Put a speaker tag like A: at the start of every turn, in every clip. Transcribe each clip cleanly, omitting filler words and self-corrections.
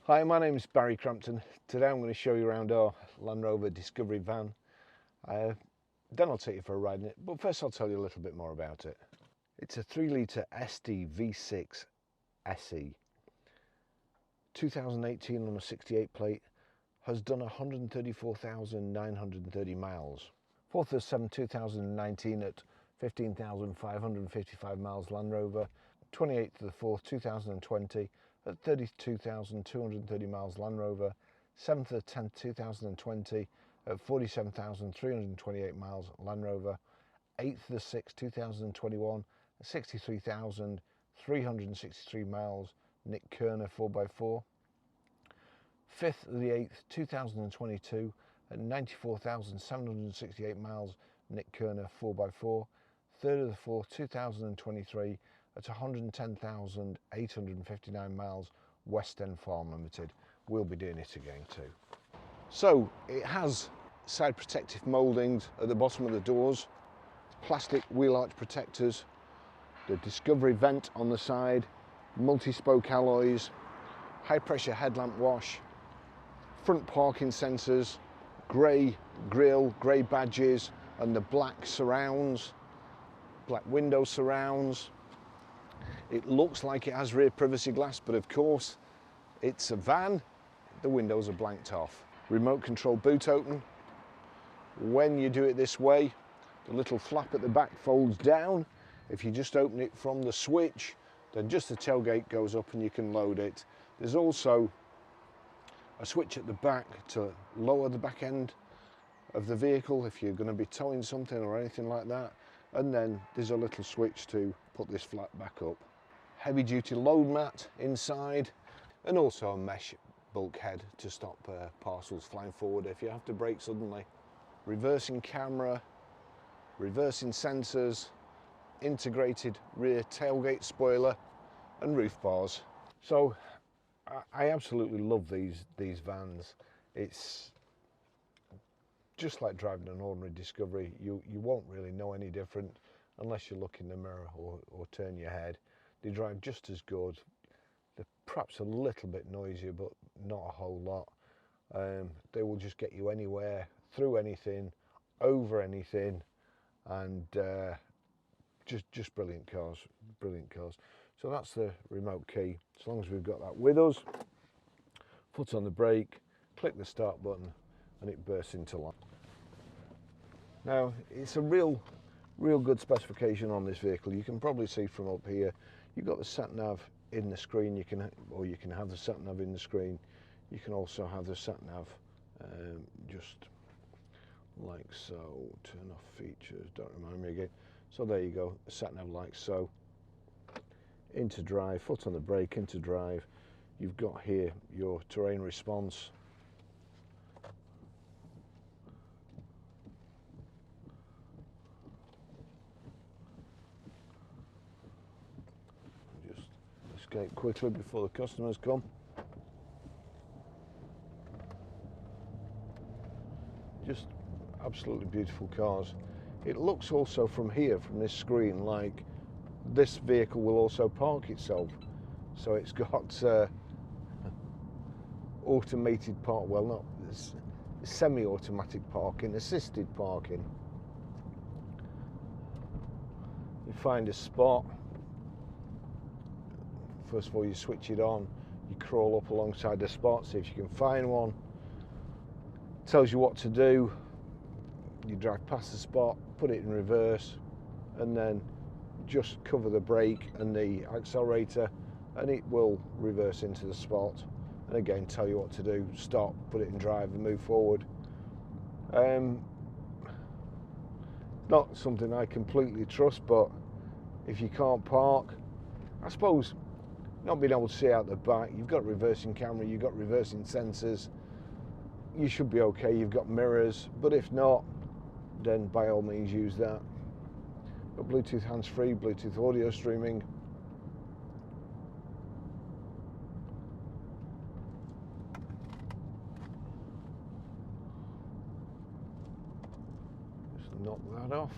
A: Hi, my name is Barry Crampton. Today I'm going to show you around our Land Rover Discovery van. Then I'll take you for a ride in it, but first I'll tell you a little bit more about it. It's a 3-litre SD V6 SE. 2018 on a 68 plate, has done 134,930 miles. 4th of 7 2019 at 15,555 miles Land Rover. 28th of the 4th 2020 at 32,230 miles Land Rover. 7th of the 10th 2020 at 47,328 miles Land Rover. 8th of the 6th 2021 at 63,363 miles Nick Kerner 4x4. 5th of the 8th 2022 at 94,768 miles Nick Kerner 4x4. 3rd of the 4th 2023 at 110,859 miles West End Farm Limited. We'll be doing it again too. So it has side protective mouldings at the bottom of the doors, plastic wheel arch protectors, the Discovery vent on the side, multi-spoke alloys, high pressure headlamp wash, front parking sensors, grey grille, grey badges, and the black surrounds, black window surrounds. It looks like it has rear privacy glass, but of course it's a van, the windows are blanked off. Remote control boot open. When you do it this way, the little flap at the back folds down. If you just open it from the switch, then just the tailgate goes up and you can load it. There's also a switch at the back to lower the back end of the vehicle if you're going to be towing something or anything like that. And then there's a little switch to put this flap back up. Heavy duty load mat inside, and also a mesh bulkhead to stop parcels flying forward if you have to brake suddenly. Reversing camera, reversing sensors, integrated rear tailgate spoiler and roof bars. So I absolutely love these vans. It's just like driving an ordinary Discovery. You won't really know any different unless you look in the mirror or turn your head. They drive just as good. They're perhaps a little bit noisier, but not a whole lot. They will just get you anywhere, through anything, over anything, and just brilliant cars, brilliant cars. So that's the remote key. As long as we've got that with us, foot on the brake, click the start button, and it bursts into life. Now it's a real good specification on this vehicle. You can probably see from up here, you've got the sat nav in the screen. You can have the sat nav in the screen. You can also have the sat nav just like so. Turn off features, don't remind me again. So there you go, sat nav like so. Into drive, foot on the brake, into drive. You've got here your terrain response. Just escape quickly before the customers come. Just absolutely beautiful cars. It looks also from here, from this screen, like this vehicle will also park itself. So it's got automated park, well, not semi-automatic parking, assisted parking. You find a spot. First of all, you switch it on. You crawl up alongside the spot, see if you can find one. Tells you what to do. You drive past the spot, put it in reverse, and then just cover the brake and the accelerator, and it will reverse into the spot. And again, tell you what to do: stop, put it in drive, and move forward. Not something I completely trust, but if you can't park, I suppose not being able to see out the back, you've got reversing camera, you've got reversing sensors, you should be okay. You've got mirrors, but if not, then by all means use that. Got Bluetooth hands-free, Bluetooth audio streaming. Just knock that off.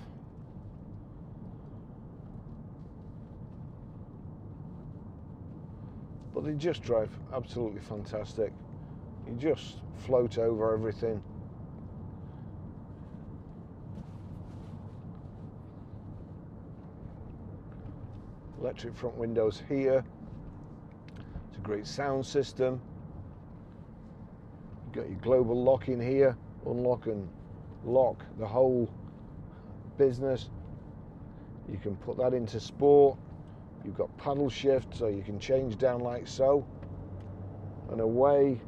A: but they just drive absolutely fantastic. You just float over everything. Electric front windows here. It's a great sound system. You've got your global lock in here, unlock and lock the whole business. You can put that into sport. You've got paddle shift, so you can change down like so and away.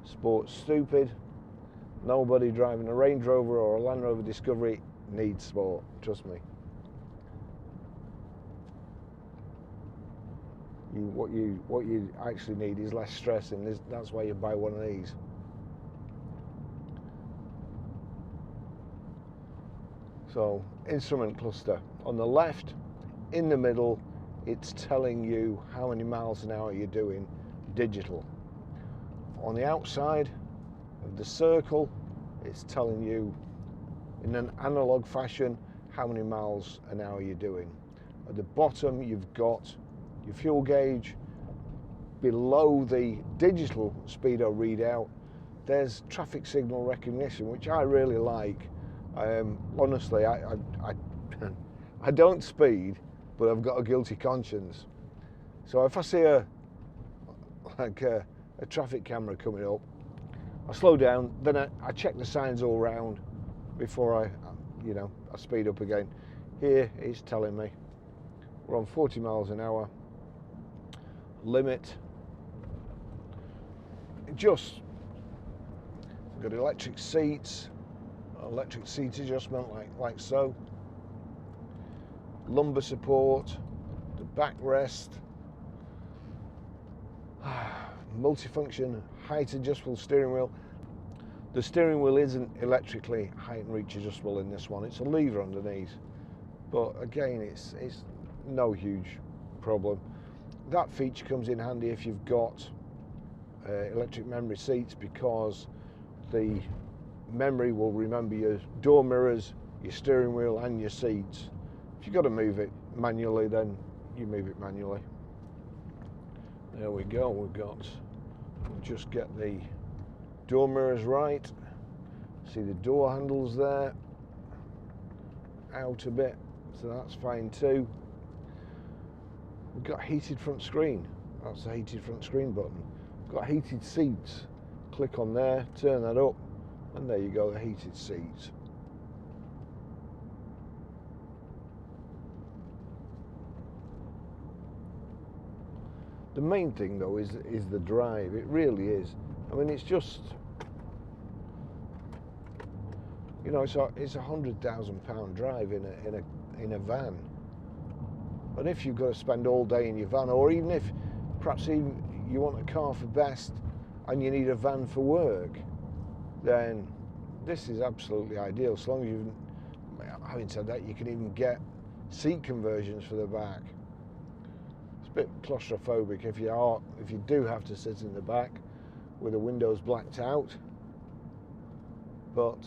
A: Sport's stupid. Nobody driving a Range Rover or a Land Rover Discovery needs sport, trust me. What you actually need is less stress, and that's why you buy one of these. So, instrument cluster on the left, in the middle, it's telling you how many miles an hour you're doing, digital. On the outside of the circle, it's telling you in an analog fashion how many miles an hour you're doing. At the bottom, you've got your fuel gauge. Below the digital speedo readout, there's traffic signal recognition, which I really like. Honestly, I don't speed, but I've got a guilty conscience. So if I see a traffic camera coming up, I slow down, then I check the signs all round before I speed up again. Here it's telling me we're on 40 miles an hour limit. Just got electric seats, electric seat adjustment like so, lumbar support, the backrest, multifunction height adjustable steering wheel. The steering wheel isn't electrically height and reach adjustable in this one, it's a lever underneath, but again it's no huge problem. That feature comes in handy if you've got electric memory seats, because the memory will remember your door mirrors, your steering wheel and your seats. If you've got to move it manually, then you move it manually. There we go, we'll just get the door mirrors right. See the door handles there, out a bit, so that's fine too. We've got heated front screen, that's the heated front screen button. We've got heated seats, click on there, turn that up, and there you go, the heated seats. The main thing though is the drive, it really is. I mean, it's just, you know, it's a £100,000 drive in a van. And if you've got to spend all day in your van, or even if perhaps even you want a car for best and you need a van for work, then this is absolutely ideal. As long as you, having said that, you can even get seat conversions for the back. It's a bit claustrophobic if you do have to sit in the back with the windows blacked out, but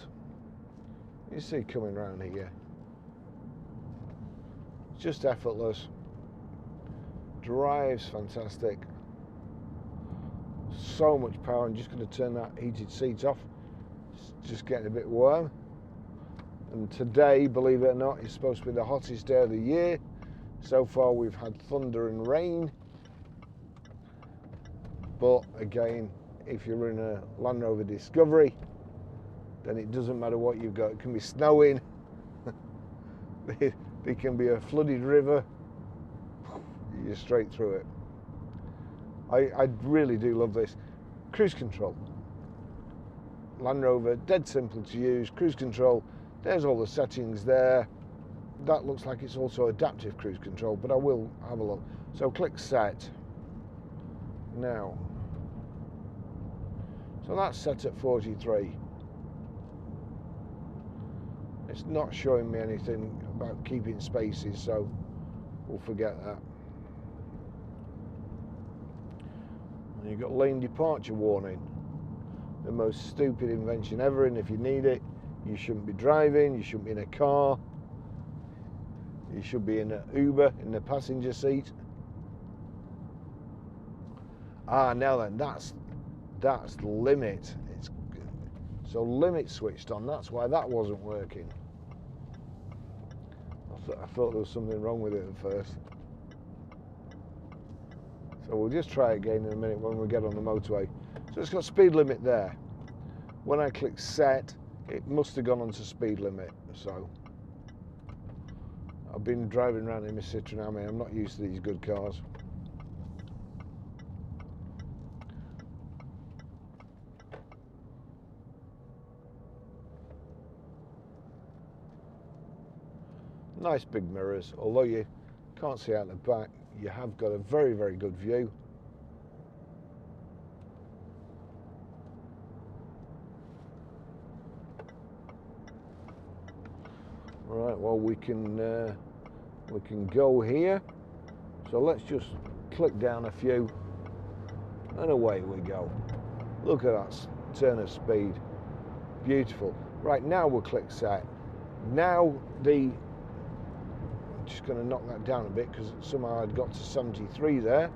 A: you see coming around here, it's just effortless, drives fantastic, so much power. I'm just going to turn that heated seat off, it's just getting a bit warm. And today, believe it or not, is supposed to be the hottest day of the year. So far we've had thunder and rain, but again, if you're in a Land Rover Discovery, then it doesn't matter what you've got. It can be snowing, there can be a flooded river, you're straight through it. I really do love this. Cruise control. Land Rover, dead simple to use. Cruise control, there's all the settings there. That looks like it's also adaptive cruise control, but I will have a look. So click set. Now, so that's set at 43. It's not showing me anything about keeping spaces, so we'll forget that. And you've got lane departure warning. The most stupid invention ever, and if you need it, you shouldn't be driving, you shouldn't be in a car. You should be in an Uber, in the passenger seat. Now then, that's limit. So limit switched on, that's why that wasn't working. I thought there was something wrong with it at first. So we'll just try again in a minute when we get on the motorway. So it's got speed limit there. When I click set, it must have gone onto speed limit. So I've been driving around in my Citroen Ami. I'm not used to these good cars. Nice big mirrors, although you can't see out the back, you have got a very, very good view. Right, well we can go here. So let's just click down a few, and away we go. Look at that turn of speed, beautiful. Right, now we'll click set. Now I'm just going to knock that down a bit because somehow I'd got to 73 there.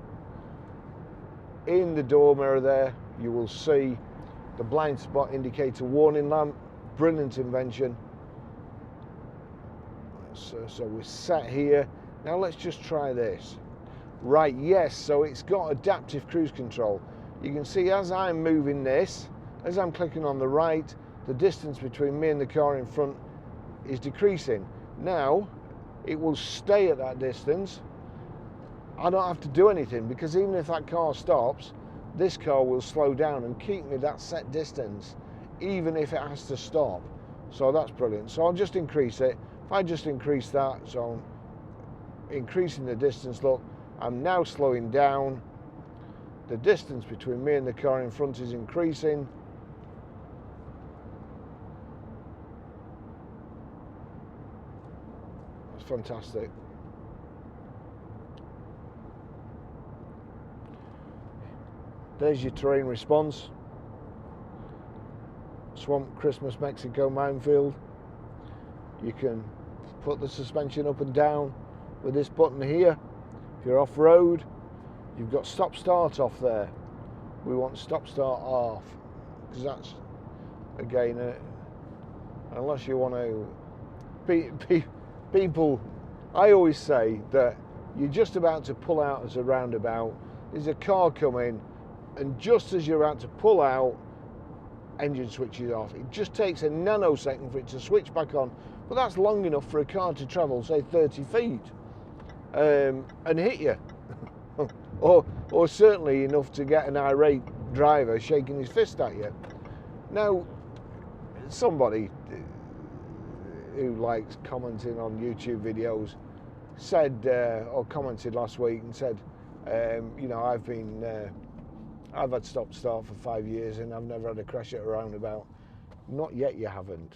A: In the door mirror there, you will see the blind spot indicator warning lamp. Brilliant invention. So we're set here. Now let's just try this. Right, yes, so it's got adaptive cruise control. You can see as I'm moving this, as I'm clicking on the right, the distance between me and the car in front is decreasing. Now, it will stay at that distance. I don't have to do anything because even if that car stops, this car will slow down and keep me that set distance, even if it has to stop. So that's brilliant. So I'll just increase it. If I just increase that, so I'm increasing the distance, look, I'm now slowing down. The distance between me and the car in front is increasing. That's fantastic. There's your terrain response. Swamp, Christmas, Mexico, minefield. You can put the suspension up and down with this button here. If you're off-road, you've got stop start off there. We want stop start off because that's, again, unless you want to, people, I always say that you're just about to pull out as a roundabout, there's a car coming, and just as you're about to pull out, engine switches off. It just takes a nanosecond for it to switch back on, but that's long enough for a car to travel, say 30 feet, and hit you. or certainly enough to get an irate driver shaking his fist at you. Now, somebody who likes commenting on YouTube videos said, or commented last week and said, you know, I've had stop start for 5 years and I've never had a crash at a roundabout. Not yet, you haven't.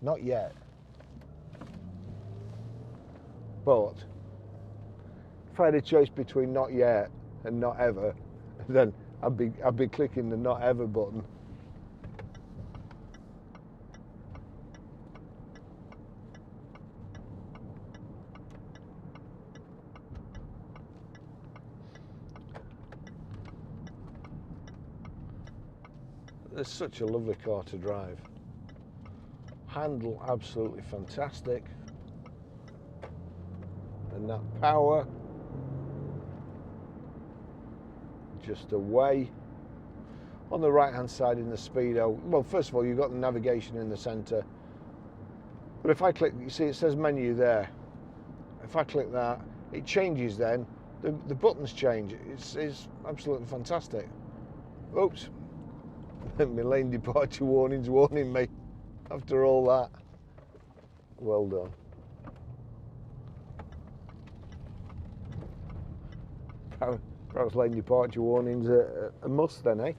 A: Not yet. But if I had a choice between not yet and not ever, then I'd be clicking the not ever button. It's such a lovely car to drive. Handle absolutely fantastic. And that power, just away. On the right hand side in the speedo, well, first of all, you've got the navigation in the center. But if I click, you see it says menu there. If I click that, it changes then. The buttons change. It's absolutely fantastic. Oops. My lane departure warning's warning me after all that. Well done. Perhaps lane departure warning's a must then, eh?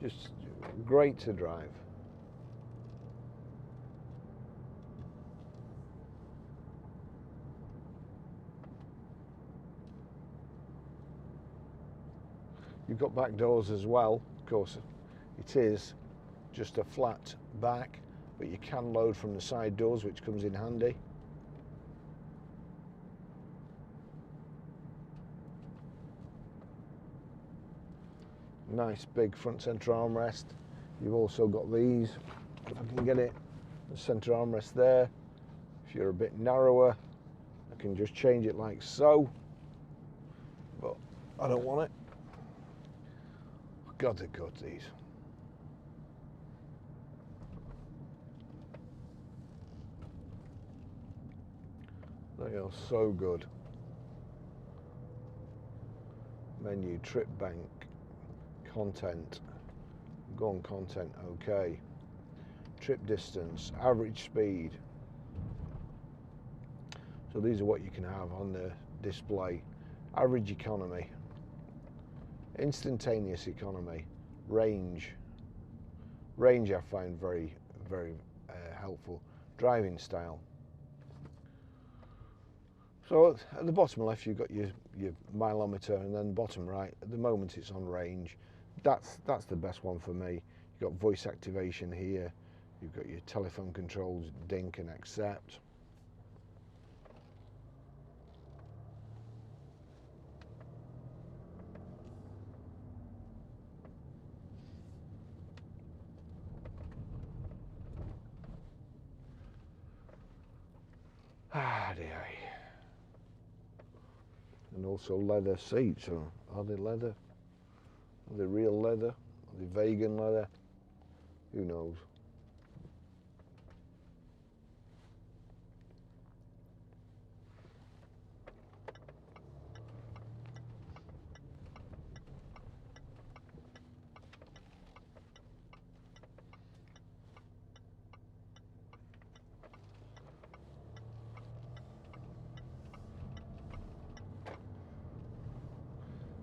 A: Just great to drive. You've got back doors as well. Of course, it is just a flat back, but you can load from the side doors, which comes in handy. Nice big front centre armrest. You've also got these, if I can get it, the centre armrest there. If you're a bit narrower, I can just change it like so, but I don't want it. God, they're good, these. They are so good. Menu, trip bank, content, go on content, okay. Trip distance, average speed. So these are what you can have on the display. Average economy, instantaneous economy, range. Range I find very, very helpful. Driving style. So at the bottom left you've got your mileometer, and then bottom right, at the moment it's on range. That's the best one for me. You've got voice activation here. You've got your telephone controls, dink and accept. Ah dear. And also leather seats. So are they leather? Are they real leather? Are they vegan leather? Who knows?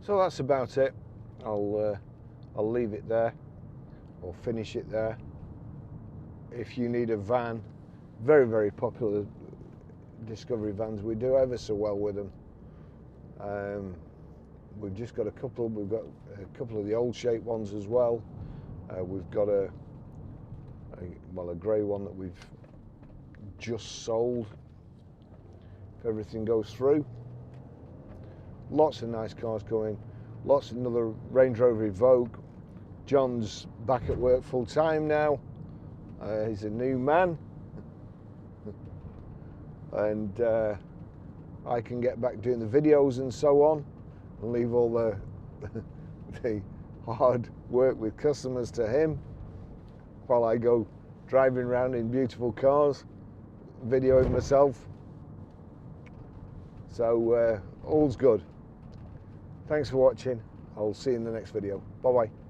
A: So that's about it. I'll leave it there, or finish it there. If you need a van, very, very popular Discovery vans. We do ever so well with them. We've just got a couple. We've got a couple of the old shape ones as well. We've got a grey one that we've just sold. If everything goes through. Lots of nice cars coming. Lots of another Range Rover Evoque. John's back at work full time now. He's a new man. And I can get back doing the videos and so on, and leave all the the hard work with customers to him, while I go driving around in beautiful cars, videoing myself. So all's good. Thanks for watching. I'll see you in the next video. Bye bye.